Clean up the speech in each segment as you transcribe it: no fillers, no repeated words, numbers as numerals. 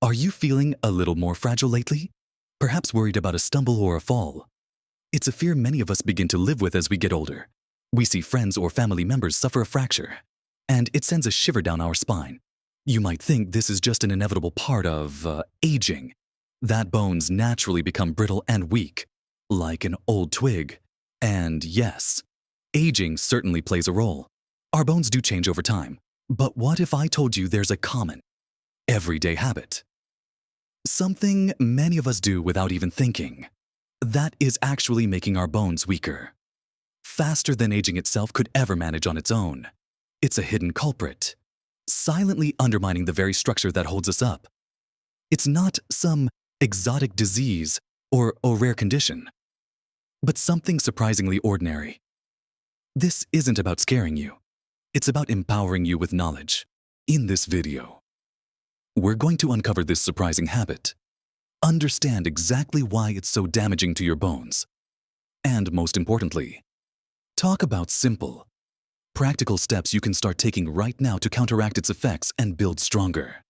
Are you feeling a little more fragile lately? Perhaps worried about a stumble or a fall? It's a fear many of us begin to live with as we get older. We see friends or family members suffer a fracture, and it sends a shiver down our spine. You might think this is just an inevitable part of aging, that bones naturally become brittle and weak, like an old twig. And yes, aging certainly plays a role. Our bones do change over time. But what if I told you there's a common, everyday habit? Something many of us do without even thinking. That is actually making our bones weaker. Faster than aging itself could ever manage on its own. It's a hidden culprit, silently undermining the very structure that holds us up. It's not some exotic disease or a rare condition, but something surprisingly ordinary. This isn't about scaring you. It's about empowering you with knowledge. In this video, we're going to uncover this surprising habit, understand exactly why it's so damaging to your bones, and most importantly, talk about simple, practical steps you can start taking right now to counteract its effects and build stronger,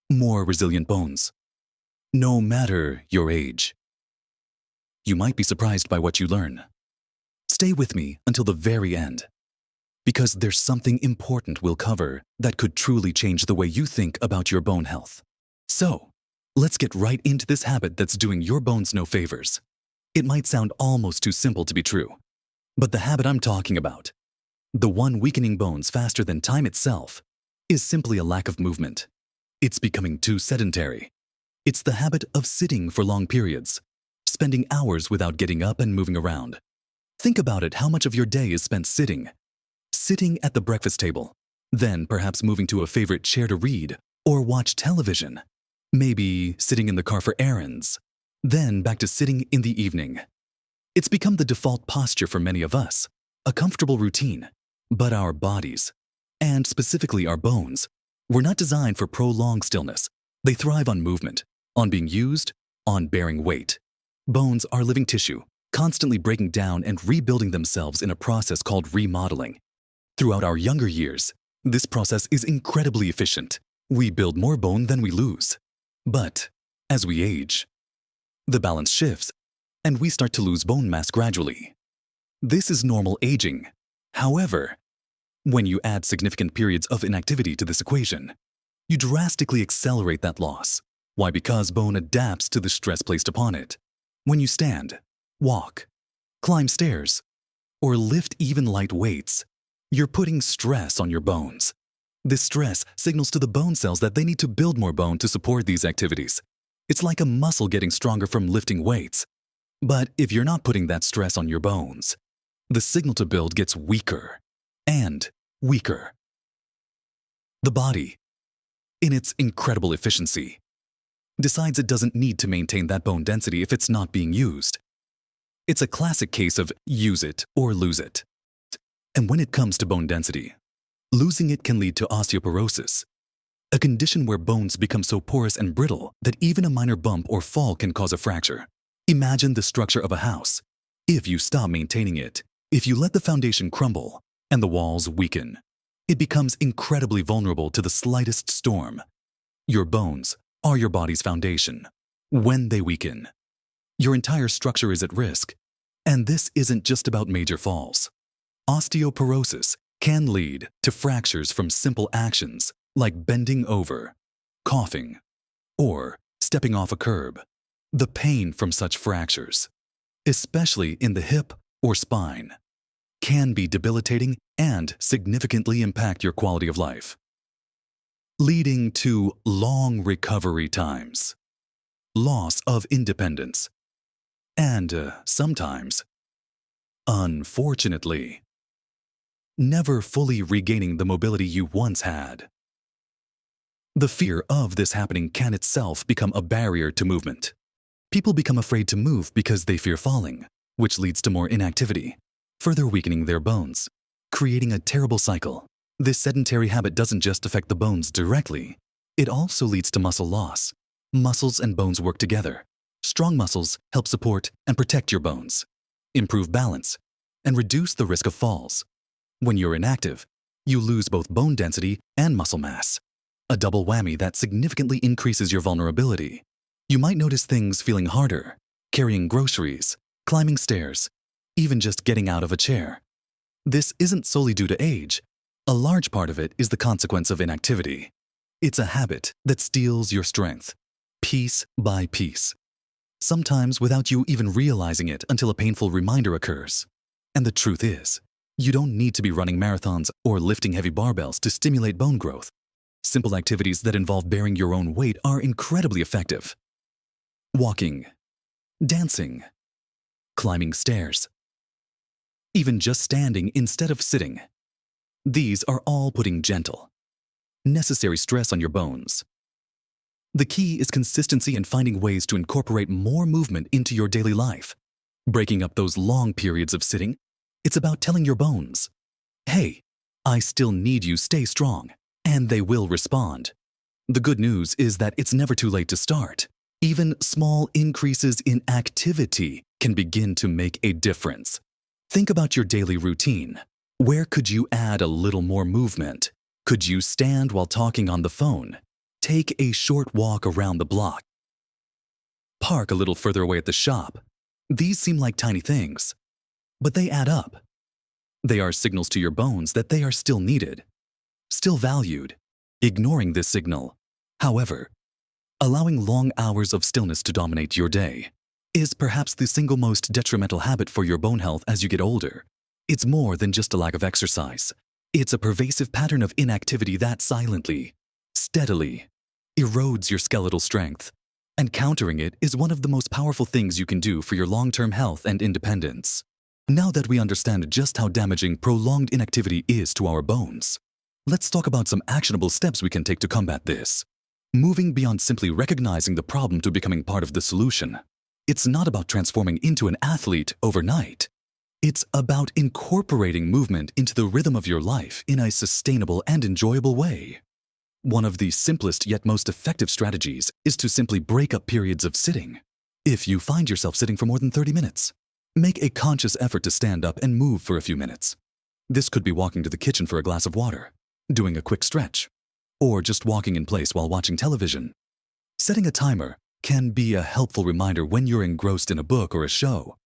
more resilient bones, no matter your age. You might be surprised by what you learn. Stay with me until the very end, because there's something important we'll cover that could truly change the way you think about your bone health. So, let's get right into this habit that's doing your bones no favors. It might sound almost too simple to be true, but the habit I'm talking about, the one weakening bones faster than time itself, is simply a lack of movement. It's becoming too sedentary. It's the habit of sitting for long periods, spending hours without getting up and moving around. Think about it, how much of your day is spent sitting at the breakfast table, then perhaps moving to a favorite chair to read or watch television, maybe sitting in the car for errands, then back to sitting in the evening. It's become the default posture for many of us, a comfortable routine. But our bodies, and specifically our bones, were not designed for prolonged stillness. They thrive on movement, on being used, on bearing weight. Bones are living tissue, constantly breaking down and rebuilding themselves in a process called remodeling. Throughout our younger years, this process is incredibly efficient. We build more bone than we lose. But as we age, the balance shifts, and we start to lose bone mass gradually. This is normal aging. However, when you add significant periods of inactivity to this equation, you drastically accelerate that loss. Why? Because bone adapts to the stress placed upon it. When you stand, walk, climb stairs, or lift even light weights, you're putting stress on your bones. This stress signals to the bone cells that they need to build more bone to support these activities. It's like a muscle getting stronger from lifting weights. But if you're not putting that stress on your bones, the signal to build gets weaker and weaker. The body, in its incredible efficiency, decides it doesn't need to maintain that bone density if it's not being used. It's a classic case of use it or lose it. And when it comes to bone density, losing it can lead to osteoporosis, a condition where bones become so porous and brittle that even a minor bump or fall can cause a fracture. Imagine the structure of a house. If you stop maintaining it, if you let the foundation crumble and the walls weaken, it becomes incredibly vulnerable to the slightest storm. Your bones are your body's foundation. When they weaken, your entire structure is at risk. And this isn't just about major falls. Osteoporosis can lead to fractures from simple actions like bending over, coughing, or stepping off a curb. The pain from such fractures, especially in the hip or spine, can be debilitating and significantly impact your quality of life, leading to long recovery times, loss of independence, and sometimes, unfortunately, never fully regaining the mobility you once had. The fear of this happening can itself become a barrier to movement. People become afraid to move because they fear falling, which leads to more inactivity, further weakening their bones, creating a terrible cycle. This sedentary habit doesn't just affect the bones directly, it also leads to muscle loss. Muscles and bones work together. Strong muscles help support and protect your bones, improve balance, and reduce the risk of falls. When you're inactive, you lose both bone density and muscle mass. a double whammy that significantly increases your vulnerability. You might notice things feeling harder, carrying groceries, climbing stairs, even just getting out of a chair. This isn't solely due to age. A large part of it is the consequence of inactivity. It's a habit that steals your strength, piece by piece, sometimes without you even realizing it until a painful reminder occurs. And the truth is, you don't need to be running marathons or lifting heavy barbells to stimulate bone growth. Simple activities that involve bearing your own weight are incredibly effective. Walking, dancing, climbing stairs, even just standing instead of sitting. These are all putting gentle, necessary stress on your bones. The key is consistency and finding ways to incorporate more movement into your daily life. Breaking up those long periods of sitting, it's about telling your bones, hey, I still need you, stay strong, and they will respond. The good news is that it's never too late to start. Even small increases in activity can begin to make a difference. Think about your daily routine. Where could you add a little more movement? Could you stand while talking on the phone? Take a short walk around the block. Park a little further away at the shop. These seem like tiny things, but they add up. They are signals to your bones that they are still needed, still valued. Ignoring this signal, however, allowing long hours of stillness to dominate your day, is perhaps the single most detrimental habit for your bone health as you get older. It's more than just a lack of exercise. It's a pervasive pattern of inactivity that silently, steadily, erodes your skeletal strength. And countering it is one of the most powerful things you can do for your long-term health and independence. Now that we understand just how damaging prolonged inactivity is to our bones, let's talk about some actionable steps we can take to combat this. Moving beyond simply recognizing the problem to becoming part of the solution. It's not about transforming into an athlete overnight. It's about incorporating movement into the rhythm of your life in a sustainable and enjoyable way. One of the simplest yet most effective strategies is to simply break up periods of sitting. If you find yourself sitting for more than 30 minutes, make a conscious effort to stand up and move for a few minutes. This could be walking to the kitchen for a glass of water, doing a quick stretch, or just walking in place while watching television. Setting a timer can be a helpful reminder when you're engrossed in a book or a show.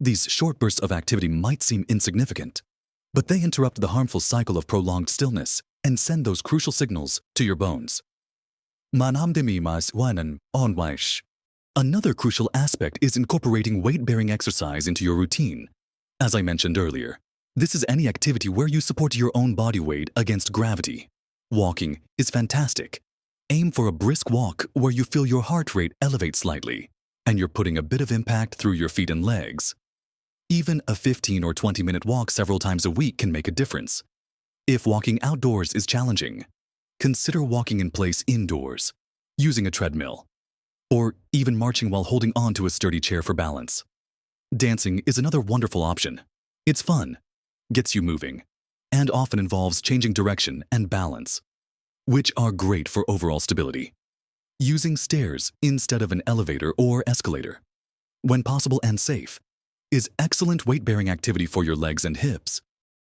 These short bursts of activity might seem insignificant, but they interrupt the harmful cycle of prolonged stillness and send those crucial signals to your bones. Another crucial aspect is incorporating weight-bearing exercise into your routine. As I mentioned earlier, this is any activity where you support your own body weight against gravity. Walking is fantastic. Aim for a brisk walk where you feel your heart rate elevate slightly, and you're putting a bit of impact through your feet and legs. Even a 15 or 20-minute walk several times a week can make a difference. If walking outdoors is challenging, consider walking in place indoors, using a treadmill, or even marching while holding on to a sturdy chair for balance. Dancing is another wonderful option. It's fun, gets you moving, and often involves changing direction and balance, which are great for overall stability. Using stairs instead of an elevator or escalator, when possible and safe, is excellent weight-bearing activity for your legs and hips.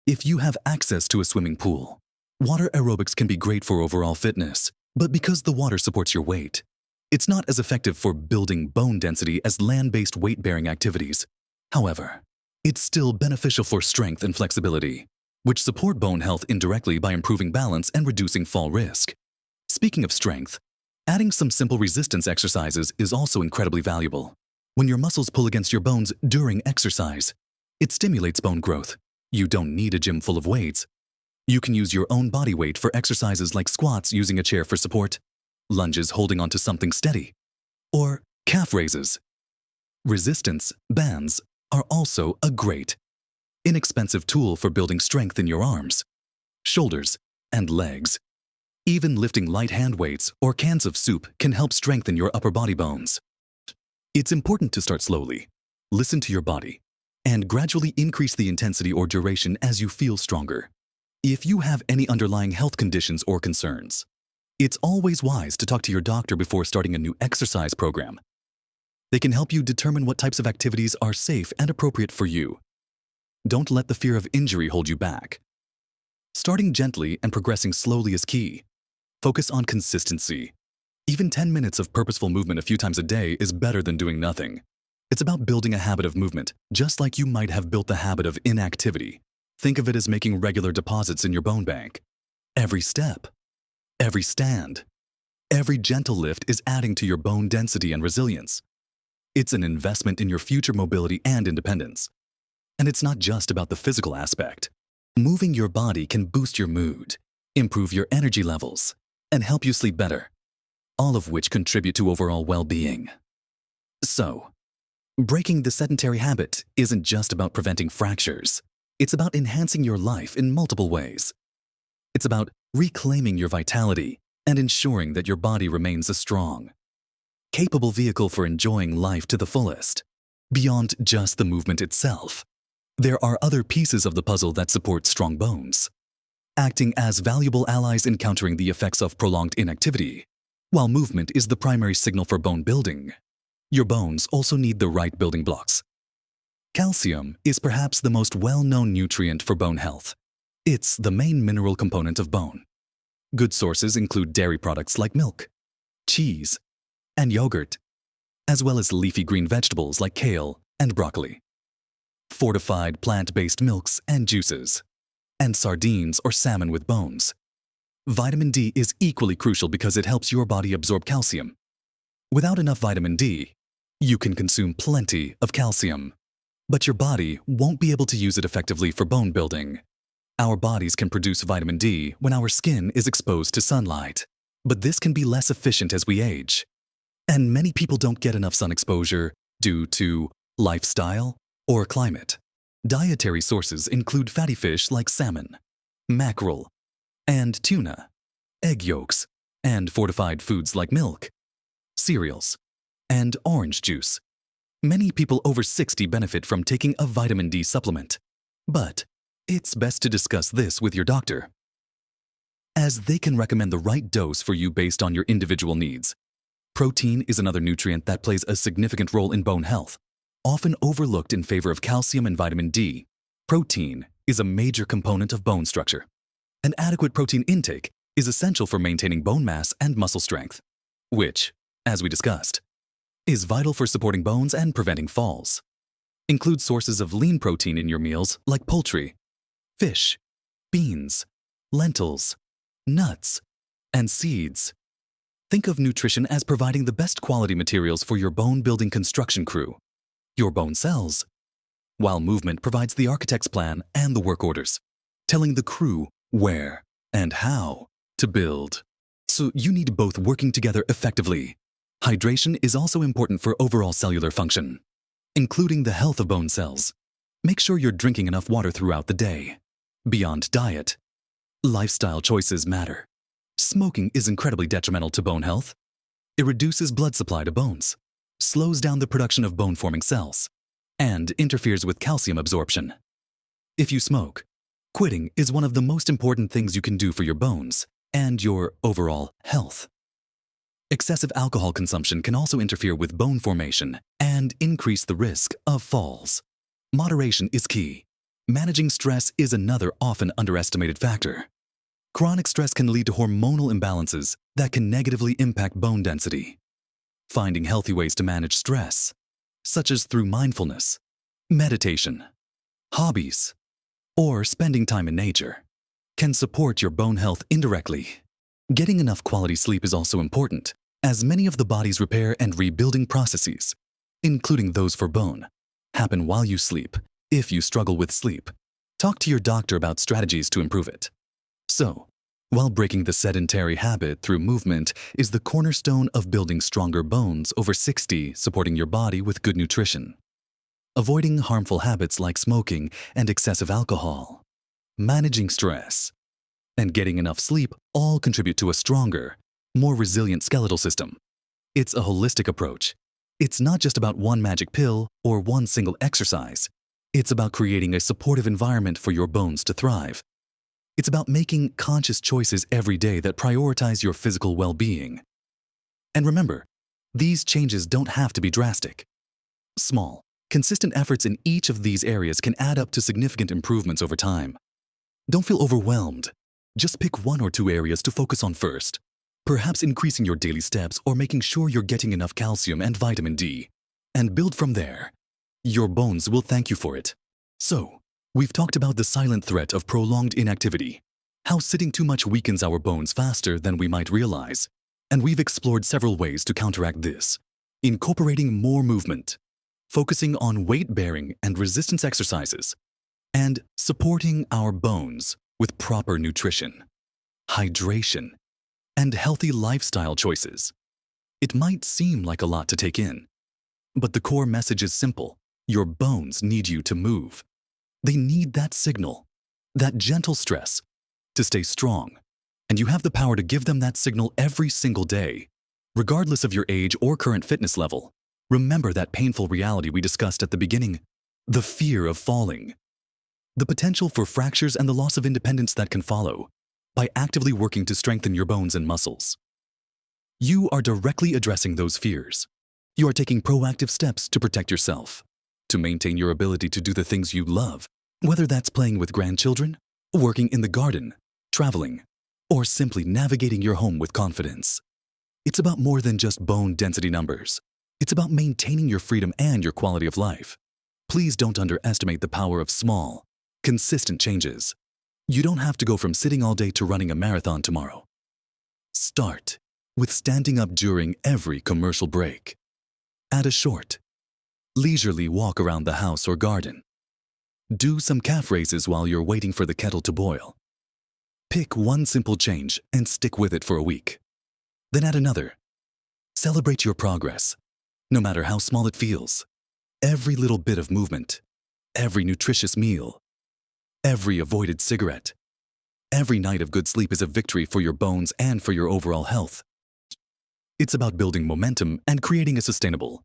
If you have access to a swimming pool, water aerobics can be great for overall fitness, but because the water supports your weight, it's not as effective for building bone density as land-based weight-bearing activities. However, it's still beneficial for strength and flexibility, which support bone health indirectly by improving balance and reducing fall risk. Speaking of strength, adding some simple resistance exercises is also incredibly valuable. When your muscles pull against your bones during exercise, it stimulates bone growth. You don't need a gym full of weights. You can use your own body weight for exercises like squats using a chair for support, lunges holding onto something steady, or calf raises. Resistance bands are also a great, inexpensive tool for building strength in your arms, shoulders, and legs. Even lifting light hand weights or cans of soup can help strengthen your upper body bones. It's important to start slowly, listen to your body, and gradually increase the intensity or duration as you feel stronger. If you have any underlying health conditions or concerns, it's always wise to talk to your doctor before starting a new exercise program. They can help you determine what types of activities are safe and appropriate for you. Don't let the fear of injury hold you back. Starting gently and progressing slowly is key. Focus on consistency. Even 10 minutes of purposeful movement a few times a day is better than doing nothing. It's about building a habit of movement, just like you might have built the habit of inactivity. Think of it as making regular deposits in your bone bank. Every step, every stand, every gentle lift is adding to your bone density and resilience. It's an investment in your future mobility and independence. And it's not just about the physical aspect. Moving your body can boost your mood, improve your energy levels, and help you sleep better, all of which contribute to overall well-being. So, breaking the sedentary habit isn't just about preventing fractures. It's about enhancing your life in multiple ways. It's about reclaiming your vitality and ensuring that your body remains a strong, capable vehicle for enjoying life to the fullest. Beyond just the movement itself, there are other pieces of the puzzle that support strong bones, acting as valuable allies in countering the effects of prolonged inactivity. While movement is the primary signal for bone building, your bones also need the right building blocks. Calcium is perhaps the most well-known nutrient for bone health. It's the main mineral component of bone. Good sources include dairy products like milk, cheese, and yogurt, as well as leafy green vegetables like kale and broccoli, fortified plant-based milks and juices, and sardines or salmon with bones. Vitamin D is equally crucial because it helps your body absorb calcium. Without enough vitamin D, you can consume plenty of calcium, but your body won't be able to use it effectively for bone building. Our bodies can produce vitamin D when our skin is exposed to sunlight, but this can be less efficient as we age. And many people don't get enough sun exposure due to lifestyle or climate. Dietary sources include fatty fish like salmon, mackerel, and tuna, egg yolks, and fortified foods like milk, cereals, and orange juice. Many people over 60 benefit from taking a vitamin D supplement, but it's best to discuss this with your doctor, as they can recommend the right dose for you based on your individual needs. Protein is another nutrient that plays a significant role in bone health. Often overlooked in favor of calcium and vitamin D, protein is a major component of bone structure. An adequate protein intake is essential for maintaining bone mass and muscle strength, which, as we discussed, is vital for supporting bones and preventing falls. Include sources of lean protein in your meals like poultry, fish, beans, lentils, nuts, and seeds. Think of nutrition as providing the best quality materials for your bone-building construction crew, your bone cells, while movement provides the architect's plan and the work orders, telling the crew where and how to build. So you need both working together effectively. Hydration is also important for overall cellular function, including the health of bone cells. Make sure you're drinking enough water throughout the day. Beyond diet, lifestyle choices matter. Smoking is incredibly detrimental to bone health. It reduces blood supply to bones, slows down the production of bone-forming cells, and interferes with calcium absorption. If you smoke, quitting is one of the most important things you can do for your bones and your overall health. Excessive alcohol consumption can also interfere with bone formation and increase the risk of falls. Moderation is key. Managing stress is another often underestimated factor. Chronic stress can lead to hormonal imbalances that can negatively impact bone density. Finding healthy ways to manage stress, such as through mindfulness, meditation, hobbies, or spending time in nature, can support your bone health indirectly. Getting enough quality sleep is also important, as many of the body's repair and rebuilding processes, including those for bone, happen while you sleep. If you struggle with sleep, talk to your doctor about strategies to improve it. So, while breaking the sedentary habit through movement is the cornerstone of building stronger bones over 60, supporting your body with good nutrition, avoiding harmful habits like smoking and excessive alcohol, managing stress, and getting enough sleep all contribute to a stronger, more resilient skeletal system. It's a holistic approach. It's not just about one magic pill or one single exercise. It's about creating a supportive environment for your bones to thrive. It's about making conscious choices every day that prioritize your physical well-being. And remember, these changes don't have to be drastic. Small, consistent efforts in each of these areas can add up to significant improvements over time. Don't feel overwhelmed. Just pick one or two areas to focus on first. Perhaps increasing your daily steps or making sure you're getting enough calcium and vitamin D. And build from there. Your bones will thank you for it. So, we've talked about the silent threat of prolonged inactivity, how sitting too much weakens our bones faster than we might realize, and we've explored several ways to counteract this, incorporating more movement, focusing on weight-bearing and resistance exercises, and supporting our bones with proper nutrition, hydration, and healthy lifestyle choices. It might seem like a lot to take in, but the core message is simple. Your bones need you to move. They need that signal, that gentle stress, to stay strong, and you have the power to give them that signal every single day. Regardless of your age or current fitness level, remember that painful reality we discussed at the beginning, the fear of falling, the potential for fractures and the loss of independence that can follow by actively working to strengthen your bones and muscles. You are directly addressing those fears. You are taking proactive steps to protect yourself, to maintain your ability to do the things you love, whether that's playing with grandchildren, working in the garden, traveling, or simply navigating your home with confidence. It's about more than just bone density numbers. It's about maintaining your freedom and your quality of life. Please don't underestimate the power of small, consistent changes. You don't have to go from sitting all day to running a marathon tomorrow. Start with standing up during every commercial break. Add a short, leisurely walk around the house or garden. Do some calf raises while you're waiting for the kettle to boil. Pick one simple change and stick with it for a week. Then add another. Celebrate your progress, no matter how small it feels. Every little bit of movement, every nutritious meal, every avoided cigarette, every night of good sleep is a victory for your bones and for your overall health. It's about building momentum and creating a sustainable,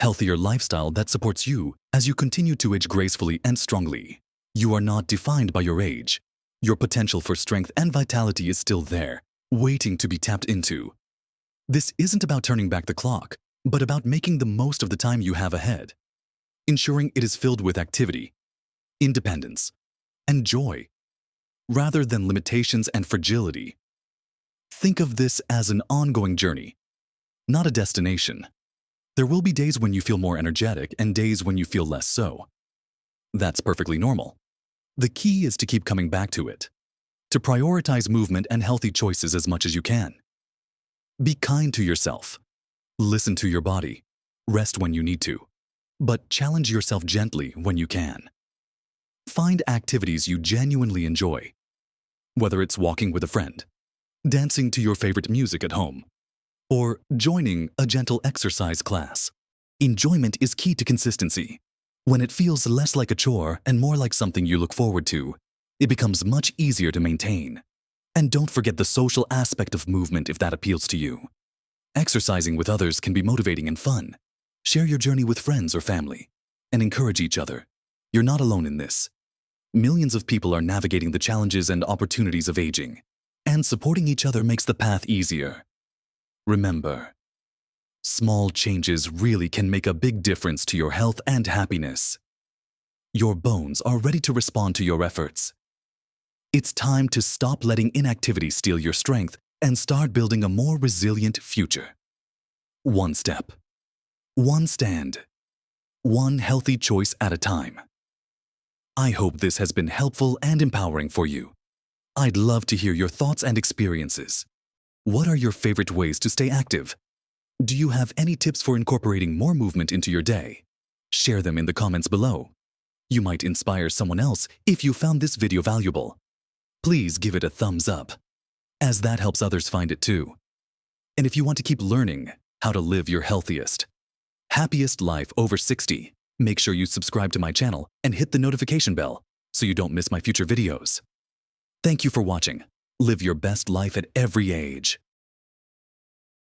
healthier lifestyle that supports you as you continue to age gracefully and strongly. You are not defined by your age. Your potential for strength and vitality is still there, waiting to be tapped into. This isn't about turning back the clock, but about making the most of the time you have ahead, ensuring it is filled with activity, independence, and joy, rather than limitations and fragility. Think of this as an ongoing journey, not a destination. There will be days when you feel more energetic and days when you feel less so. That's perfectly normal. The key is to keep coming back to it, to prioritize movement and healthy choices as much as you can. Be kind to yourself. Listen to your body. Rest when you need to, but challenge yourself gently when you can. Find activities you genuinely enjoy, whether it's walking with a friend, dancing to your favorite music at home, or joining a gentle exercise class. Enjoyment is key to consistency. When it feels less like a chore and more like something you look forward to, it becomes much easier to maintain. And don't forget the social aspect of movement if that appeals to you. Exercising with others can be motivating and fun. Share your journey with friends or family, and encourage each other. You're not alone in this. Millions of people are navigating the challenges and opportunities of aging, and supporting each other makes the path easier. Remember, small changes really can make a big difference to your health and happiness. Your bones are ready to respond to your efforts. It's time to stop letting inactivity steal your strength and start building a more resilient future. One step, one stand, one healthy choice at a time. I hope this has been helpful and empowering for you. I'd love to hear your thoughts and experiences. What are your favorite ways to stay active? Do you have any tips for incorporating more movement into your day? Share them in the comments below. You might inspire someone else if you found this video valuable. Please give it a thumbs up, as that helps others find it too. And if you want to keep learning how to live your healthiest, happiest life over 60, make sure you subscribe to my channel and hit the notification bell so you don't miss my future videos. Thank you for watching. Live your best life at every age.